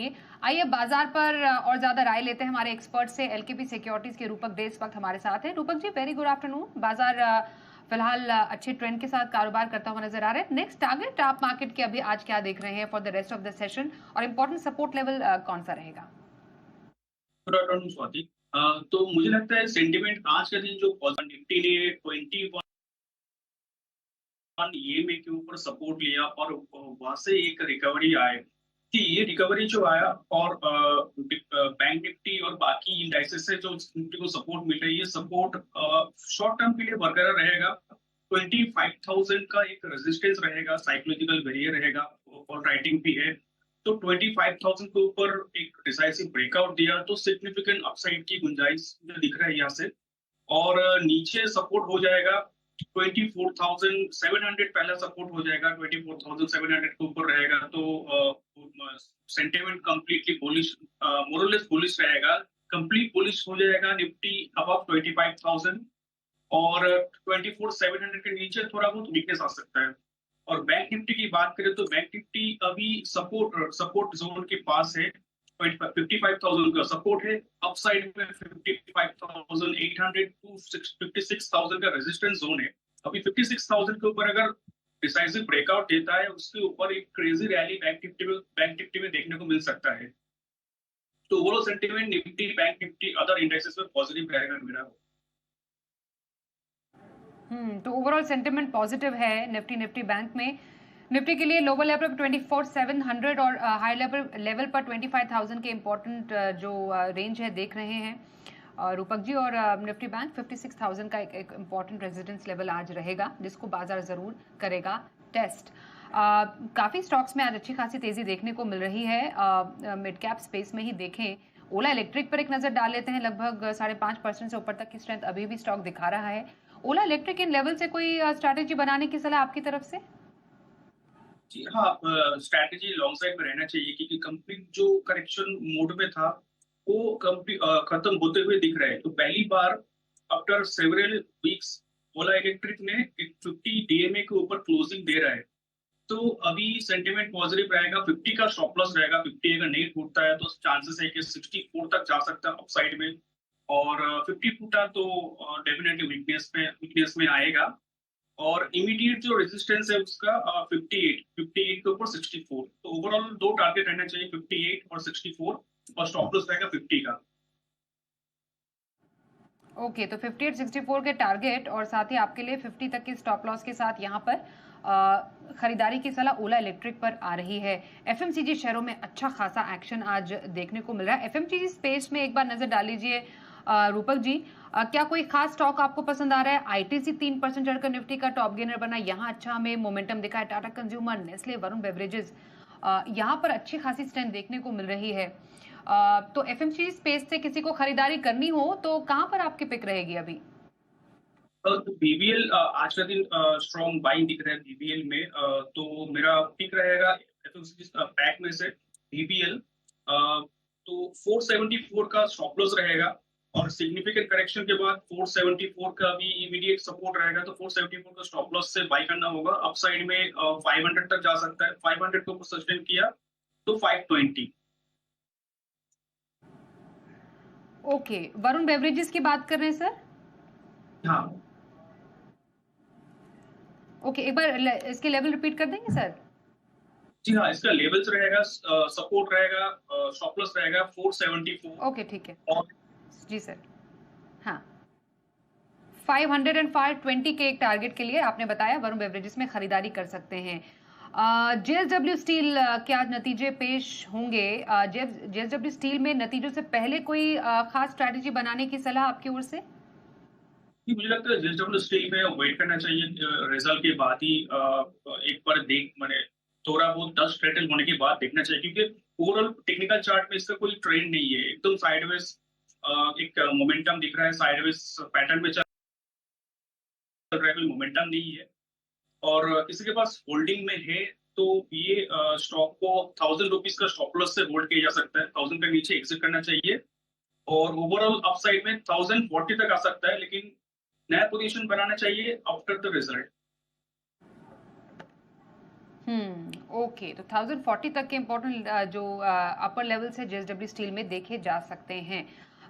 लिए। आइए बाजार पर और ज्यादा राय लेते हैं हमारे एक्सपर्ट से। एलकेपी सिक्योरिटीज के रूपक डे इस वक्त हमारे साथ हैं। Rupak ji, very good afternoon. बाजार फिलहाल अच्छे ट्रेंड के साथ कारोबार करता हुआ नजर आ रहा है। नेक्स्ट टारगेट आप मार्केट के अभी आज क्या देख रहे हैं for the rest of the session, और इंपॉर्टेंट सपोर्ट लेवल कौन सा रहेगा? Good afternoon Swati. तो मुझे लगता है सेंटिमेंट आज का दिन जो निफ्टी ने 21 ये में के ऊपर सपोर्ट लिया और वहां से एक रिकवरी आए कि ये रिकवरी जो आया और बैंक निफ्टी और बाकी इंडाइसेस से जो निफ्टी को सपोर्ट मिल रही है, सपोर्ट शॉर्ट टर्म के लिए बरकरार रहेगा। 25,000 का एक रेजिस्टेंस रहेगा, साइकोलॉजिकल बैरियर रहेगा और राइटिंग भी है। तो 25,000 के ऊपर एक डिसाइसिव ब्रेकआउट दिया तो सिग्निफिकेंट अपसाइड की गुंजाइश जो दिख रहा है यहाँ से। और नीचे सपोर्ट हो जाएगा 24,700, पहला सपोर्ट हो जाएगा 24,700 के ऊपर रहेगा तो सेंटिमेंट कंप्लीटली बुलिश, मोरलेस बुलिश रहेगा। कंप्लीट बुलिश हो जाएगा निफ्टी अबव 25,000 और 24,700 के नीचे थोड़ा बहुत वीकनेस आ सकता है। और बैंक निफ्टी की बात करें तो बैंक निफ्टी अभी सपोर्ट जोन के पास है। 55,000 का सपोर्ट है, अपसाइड में 55,800 टू 56,000 का रेजिस्टेंस जोन है। अभी 56,000 के ऊपर अगर डिसाइसिव ब्रेकआउट देता है, उसके ऊपर एक क्रेजी रैली बैंक निफ्टी में देखने को मिल सकता है। तो overall sentiment Nifty, bank Nifty, other indexes में पॉजिटिव रहेगा मेरा। तो ओवरऑल सेंटिमेंट पॉजिटिव है निफ्टी बैंक में। निफ्टी के लिए लोअर लेवल पर 24,700 और हाई लेवल पर 25,000 के इंपॉर्टेंट जो रेंज है देख रहे हैं रूपक जी। और निफ्टी बैंक 56,000 का एक इंपॉर्टेंट रेजिडेंस लेवल आज रहेगा जिसको बाजार जरूर करेगा टेस्ट। काफी स्टॉक्स में आज अच्छी खासी तेजी देखने को मिल रही है। मिड कैप स्पेस में ही देखें, ओला इलेक्ट्रिक पर एक नजर डाल लेते हैं। लगभग 5.5% से ऊपर तक की स्ट्रेंथ अभी भी स्टॉक दिखा रहा है। ओला इलेक्ट्रिक इन लेवल से कोई स्ट्रैटेजी बनाने की सलाह आपकी तरफ से? जी हाँ, स्ट्रैटेजी लॉन्ग साइड में रहना चाहिए क्योंकि कंप्लीट जो करेक्शन मोड में था वो कंप्लीट खत्म होते हुए दिख रहा है। तो पहली बार आफ्टर सेवरल वीक्स ओला इलेक्ट्रिक ने एक 50 डीएमए के ऊपर क्लोजिंग दे रहा है। तो अभी सेंटिमेंट पॉजिटिव रहेगा। 50 का स्टॉप लॉस रहेगा। 50 अगर नहीं टूटता है तो चांसेस है कि 64 तक जा सकता है अपसाइड में। और 50 टूटा तो डेफिनेटली वीकनेस में आएगा। और इमीडिएट जो रेजिस्टेंस है उसका 58 के ऊपर 64। तो ओवरऑल दो टारगेट रहना चाहिए, 58 और 64, और स्टॉप लॉस रहेगा 50 का। ओके, तो 58 64 के टारगेट और साथ ही आपके लिए 50 तक की स्टॉप लॉस के साथ यहाँ पर खरीदारी की सलाह ओला इलेक्ट्रिक पर आ रही है। एफएमसीजी शेयरों में अच्छा खासा एक्शन आज देखने को मिल रहा है। एफएमसीजी स्पेस में एक बार नजर डाल लीजिए रूपक जी। क्या कोई खास स्टॉक आपको पसंद आ रहा है? आईटीसी 3% चढ़कर निफ्टी का टॉप गेनर बना, यहाँ अच्छा हमें मोमेंटम दिखा है। Tata consumer, Nestle, Varun beverages, यहाँ पर अच्छी खासी स्ट्रेंथ देखने को मिल रही है। तो एफएमसीजी स्पेस से किसी को खरीदारी करनी हो तो कहां पर आपकी पिक रहेगी अभी? बीबीएल आज का दिन स्ट्रॉन्ग बाइंग दिख रहा है बीबीएल में। तो मेरा पिक रहेगा पैक में से बीबीएल। तो 474 का स्टॉप लॉस रहेगा और सिग्निफिकेंट करेक्शन के बाद 474 का भी इमीडिएट सपोर्ट रहेगा। तो 474 का स्टॉप लॉस से बाई करना होगा। अपसाइड में 500 तक जा सकता है। 500 को सस्टेन किया तो 520। ओके, वरुण बेवरेजेस की बात कर रहे हैं सर? हाँ ओके, एक बार इसके लेवल रिपीट कर देंगे सर? जी हाँ, इसका लेवल्स रहेगा, सपोर्ट रहेगा, स्टॉप लॉस रहेगा 474। ओके, ठीक है और जी सर। हाँ, 500 एंड 520 के एक टारगेट के लिए आपने बताया वरुण बेवरेजेस में खरीदारी कर सकते हैं। जेएसडब्ल्यू स्टील क्या नतीजे पेश होंगे? जेएसडब्ल्यू स्टील में नतीजों से पहले कोई खास स्ट्रैटेजी बनाने की सलाह आपकी ओर से? मुझे लगता है जेएसडब्ल्यू स्टील में वेट करना चाहिए। रिजल्ट के बाद ही एक बार देख मैंने थोड़ा बहुत डस्ट सेटल होने के बाद देखना चाहिए क्योंकि ओवरऑल टेक्निकल चार्ट में इसका कोई ट्रेंड नहीं है। एकदम साइडवेज एक मोमेंटम दिख रहा है, साइडवेज पैटर्न में चल रहा है, कोई मोमेंटम नहीं है। और किसी के पास होल्डिंग में है तो ये स्टॉक को 1,000 रुपीज का स्टॉप लॉस से होल्ड किया जा सकता है। 1,000 के नीचे एग्जिट करना चाहिए और ओवरऑल अपसाइड में 1,040 तक आ सकता है, लेकिन नया पोजीशन बनाना चाहिए आफ्टर द रिजल्ट। ओके, तो 1040 तक के इम्पोर्टेंट जो अपर लेवल्स है जेएसडब्ल्यू स्टील में देखे जा सकते हैं।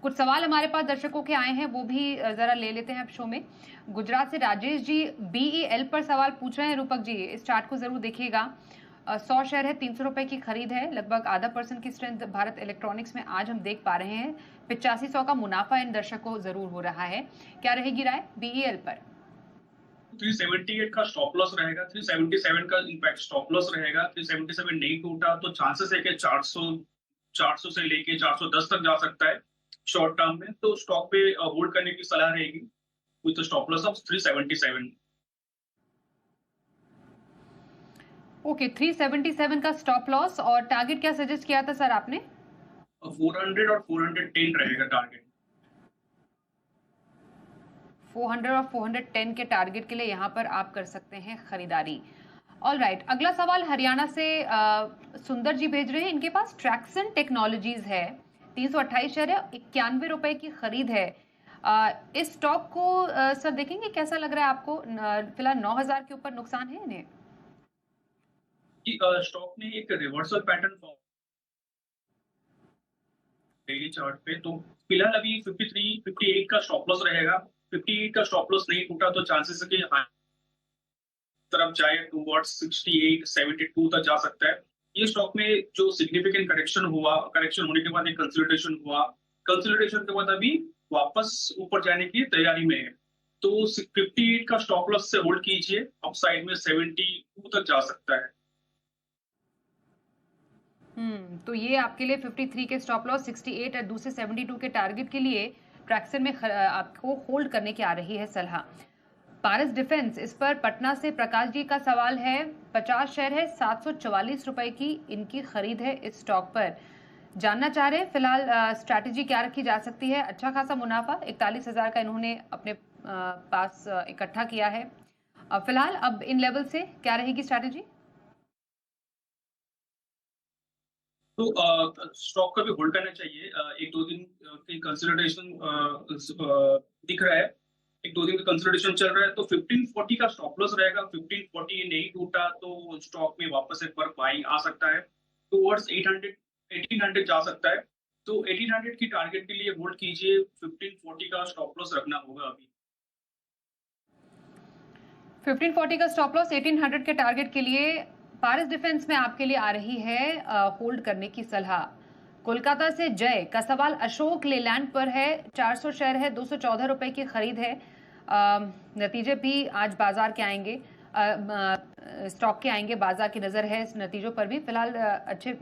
कुछ सवाल हमारे पास दर्शकों के आए हैं, वो भी जरा ले लेते हैं अब शो में। गुजरात से राजेश जी बीईएल पर सवाल पूछ रहे हैं। रूपक जी, इस चार्ट को जरूर देखिएगा। 100 शेयर है, 300 रुपए की खरीद है, लगभग आधा % की स्ट्रेंथ भारत इलेक्ट्रॉनिक्स में आज हम देख पा रहे हैं। 8500 का मुनाफा इन दर्शकों को जरूर हो रहा है। क्या रहेगी राय बीईएल पर? 378 का स्टॉप लॉस रहेगा, 377 का इम्पैक्ट स्टॉप लॉस रहेगा। 377 नहीं टूटा तो चांसेस है कि 400 से लेके 410 तक जा सकता है शॉर्ट टर्म में। तो स्टॉक पे होल्ड करने की सलाह रहेगी with stop loss of 377। Okay, 377 का स्टॉप लॉस और टारगेट क्या सजेस्ट किया था सर आपने? 400 और 410 रहेगा टारगेट। 400 और 410 के टारगेट के लिए यहाँ पर आप कर सकते हैं खरीदारी। ऑल राइट, अगला सवाल हरियाणा से सुंदर जी भेज रहे हैं। इनके पास ट्रैक्सन टेक्नोलॉजीज है, 328 शेयर है, 91 रुपए की खरीद है। इस स्टॉक को सर देखेंगे कैसा लग रहा है आपको? फिलहाल 9000 के ऊपर नुकसान है इन्हें। स्टॉक ने एक reversal pattern form daily chart पे, तो फिलहाल अभी 53 58 का स्टॉप लॉस रहेगा। 58 का स्टॉप लॉस नहीं टूटा तो चांसेस है कि तरफ जाए टुवर्ड्स 68 72 तक जा सकता है। ये स्टॉक में जो सिग्निफिकेंट करेक्शन होने के बाद एक कंसोलिडेशन हुआ, कंसोलिडेशन के बाद अभी वापस ऊपर जाने की तैयारी में है। तो 58 का स्टॉप लॉस से होल्ड कीजिए, अपसाइड में 72 तक जा सकता है। तो ये आपके लिए 53 के स्टॉप लॉस, 68 और दूसरे 72 के टारगेट के लिए ट्रैक्सन में आपको होल्ड करने की आ रही है सलाह। पारस डिफेंस, इस पर पटना से प्रकाश जी का सवाल है। 50 शेयर है, 744 रुपए की इनकी खरीद है इस स्टॉक पर। जानना चाह रहे हैं फिलहाल स्ट्रैटेजी क्या रखी जा सकती है? अच्छा खासा मुनाफा 41,000 का इन्होंने अपने पास इकट्ठा किया है फिलहाल। अब इन लेवल से क्या रहेगी स्ट्रैटेजी? तो स्टॉक का भी होल्ड करना चाहिए। एक दो दिन की कंसोलिडेशन दिख रहा है, एक दो दिन का कंसोलिडेशन चल रहा है, तो 1540 का स्टॉप लॉस रहेगा। 1540 नहीं टूटा तो स्टॉक में वापस एक बार बाइंग आ सकता है, टुवर्ड्स 1800 जा सकता है। तो 1800 की टारगेट के लिए होल्ड कीजिए, 1540 का स्टॉप लॉस रखना होगा अभी। 1540 का स्टॉप लॉस, 1800 के टारगेट के लिए पारस डिफेंस में आपके लिए आ रही है होल्ड करने की सलाह। कोलकाता से जय का सवाल अशोक लेलैंड पर है। 400 शेयर है, 214 रुपए की खरीद है। नतीजे भी आज बाजार के आएंगे, स्टॉक के आएंगे, बाजार की नजर है इस नतीजों पर भी। फिलहाल अच्छे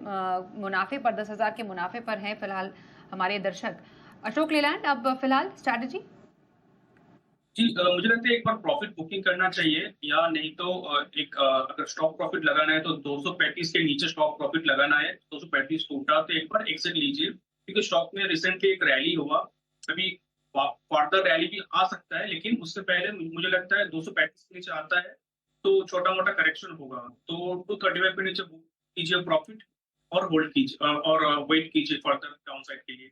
मुनाफे पर, 10,000 के मुनाफे पर हैं फिलहाल हमारे दर्शक। अशोक लेलैंड, अब फिलहाल स्ट्रैटेजी? जी, मुझे लगता है एक बार प्रॉफिट बुकिंग करना चाहिए, या नहीं तो अगर स्टॉक प्रॉफिट लगाना है तो 235 के नीचे स्टॉक प्रॉफिट लगाना है। 235 टूटा तो एक बार एग्जिट लीजिए, क्योंकि स्टॉक में रिसेंटली एक रैली हुआ, अभी फर्दर रैली भी आ सकता है, लेकिन उससे पहले मुझे लगता है 235 के नीचे आता है तो छोटा मोटा करेक्शन होगा। तो 235 के नीचे बुक कीजिए प्रॉफिट और होल्ड कीजिए और वेट कीजिए फर्दर डाउन साइड के लिए।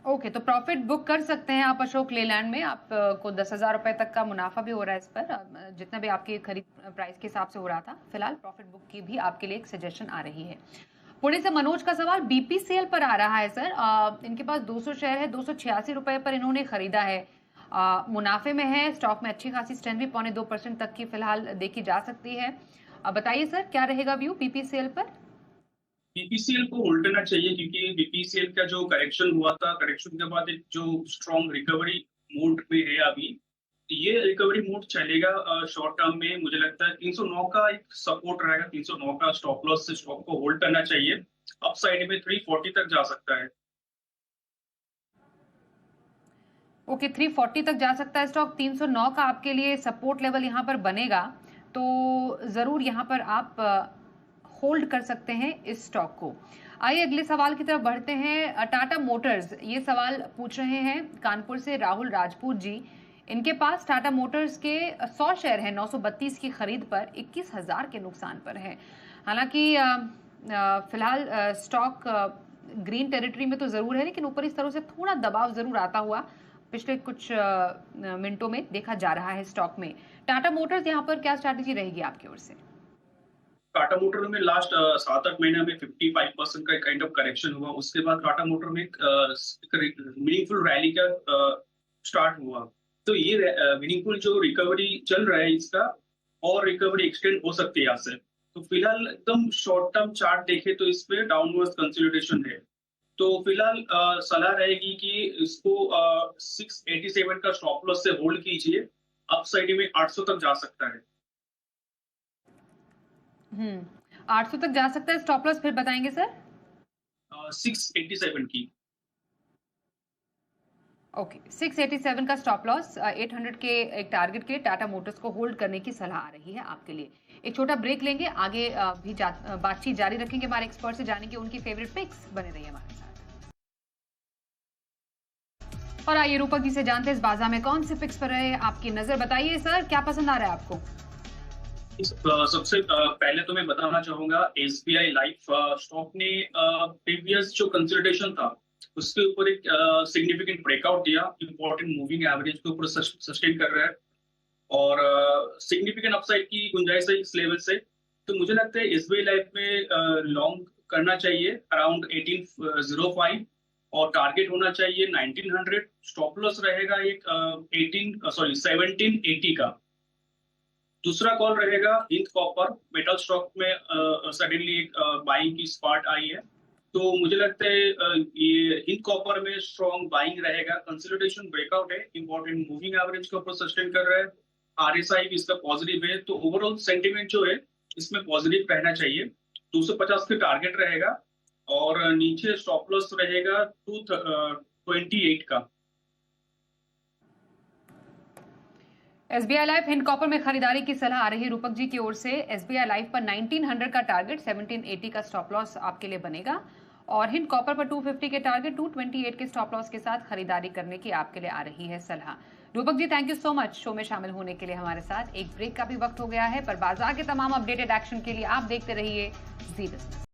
ओके, तो प्रॉफिट बुक कर सकते हैं आप अशोक लेलैंड में। आपको 10,000 रुपए तक का मुनाफा भी हो रहा है इस पर, जितना भी आपकी खरीद प्राइस के हिसाब से हो रहा था। फिलहाल प्रॉफिट बुक की भी आपके लिए एक सजेशन आ रही है। पुणे से मनोज का सवाल बीपीसीएल पर आ रहा है सर। इनके पास 200 शेयर है, 286 रुपए पर इन्होंने खरीदा है। मुनाफे में है, स्टॉक में अच्छी खासी स्ट्रेंथ भी 0.2% तक की फिलहाल देखी जा सकती है। बताइए सर, क्या रहेगा व्यू बीपीसीएल पर? बीपीसीएल को होल्ड करना चाहिए, क्योंकि बीपीसीएल का जो करेक्शन हुआ था, करेक्शन के बाद एक जो स्ट्रॉन्ग रिकवरी मोड में है अभी, ये रिकवरी मोड चलेगा शॉर्ट टर्म में। मुझे लगता है 309 का एक सपोर्ट रहेगा, 309 का स्टॉप लॉस से स्टॉक को होल्ड करना चाहिए। अपसाइड में 340 तक जा सकता है। ओके, 340 तक जा सकता है स्टॉक। 309 का आपके लिए सपोर्ट लेवल यहाँ पर बनेगा, तो जरूर यहाँ पर आप होल्ड कर सकते हैं इस स्टॉक को। आइए अगले सवाल की तरफ बढ़ते हैं। टाटा मोटर्स, ये सवाल पूछ रहे हैं कानपुर से राहुल राजपूत जी। इनके पास टाटा मोटर्स के 100 शेयर है, 932 की खरीद पर 21,000 के नुकसान पर है। हालांकि फिलहाल स्टॉक ग्रीन टेरिटरी में तो जरूर है, लेकिन ऊपर इस तरह से थोड़ा दबाव जरूर आता हुआ पिछले कुछ मिनटों में देखा जा रहा है स्टॉक में। टाटा मोटर्स यहाँ पर क्या स्ट्रैटेजी रहेगी आपकी ओर से? टाटा मोटर में लास्ट 7-8 महीने में 55% का काइंड ऑफ करेक्शन हुआ। उसके बाद टाटा मोटर में मीनिंगफुल रैली का स्टार्ट हुआ। तो ये मीनिंगफुल जो रिकवरी चल रहा है इसका, और रिकवरी एक्सटेंड हो सकती है यहाँ से। तो फिलहाल एकदम शॉर्ट टर्म चार्ट देखे तो इस पे डाउनवर्ड कंसोलिडेशन है। तो फिलहाल सलाह रहेगी कि इसको 687 का स्टॉप लॉस से होल्ड कीजिए। अपसाइड में 800 तक जा सकता है। 800 तक जा सकता है स्टॉप लॉस, फिर बताएंगे सर। 687 की। ओके, 687 का स्टॉप लॉस, 800 के एक टारगेट के टाटा मोटर्स को होल्ड करने की सलाह आ रही है आपके लिए। एक छोटा ब्रेक लेंगे, आगे भी बातचीत जारी रखेंगे हमारे एक्सपर्ट से, जानेंगे उनकी फेवरेट पिक्स। बने रहिए हमारे साथ। और आइए रूपक जी से जानते हैं इस बाजार में कौन से पिक्स पर रहे आपकी नजर। बताइए सर, क्या पसंद आ रहा है आपको? सबसे पहले तो मैं बताना चाहूंगा एसबीआई लाइफ स्टॉक ने प्रीवियस जो कंसोलिडेशन था उसके ऊपर एक सिग्निफिकेंट ब्रेकआउट दिया। इंपॉर्टेंट मूविंग एवरेज के ऊपर सस्टेन कर रहा है और सिग्निफिकेंट अपसाइड की गुंजाइश है इस लेवल से। तो मुझे लगता है एसबीआई लाइफ में लॉन्ग करना चाहिए अराउंड 1805 और टारगेट होना चाहिए 1900। स्टॉप लॉस रहेगा एक 1780 का। दूसरा कॉल रहेगा हिंद कॉपर। मेटल स्टॉक में सडनली एक बाइंग की स्पार्ट आई है, तो मुझे लगता है ये हिंद कॉपर में स्ट्रॉन्ग बाइंग रहेगा। कंसोलिडेशन ब्रेकआउट है, इंपॉर्टेंट मूविंग एवरेज के ऊपर सस्टेन कर रहा है। आरएसआई भी इसका पॉजिटिव है, तो ओवरऑल सेंटीमेंट जो है इसमें पॉजिटिव रहना चाहिए। 250 के टारगेट रहेगा और नीचे स्टॉप लॉस रहेगा 228 का। एसबीआई लाइफ हिंद कॉपर में खरीदारी की सलाह आ रही है रूपक जी की ओर से। एसबीआई लाइफ पर 1900 का टारगेट, 1780 का स्टॉप लॉस आपके लिए बनेगा और हिंद कॉपर पर 250 के टारगेट, 228 के स्टॉप लॉस के साथ खरीदारी करने की आपके लिए आ रही है सलाह। Roopak ji, thank you so much show में शामिल होने के लिए हमारे साथ। एक ब्रेक का भी वक्त हो गया है, पर बाजार के तमाम अपडेटेड एक्शन के लिए आप देखते रहिए जी बिजनेस।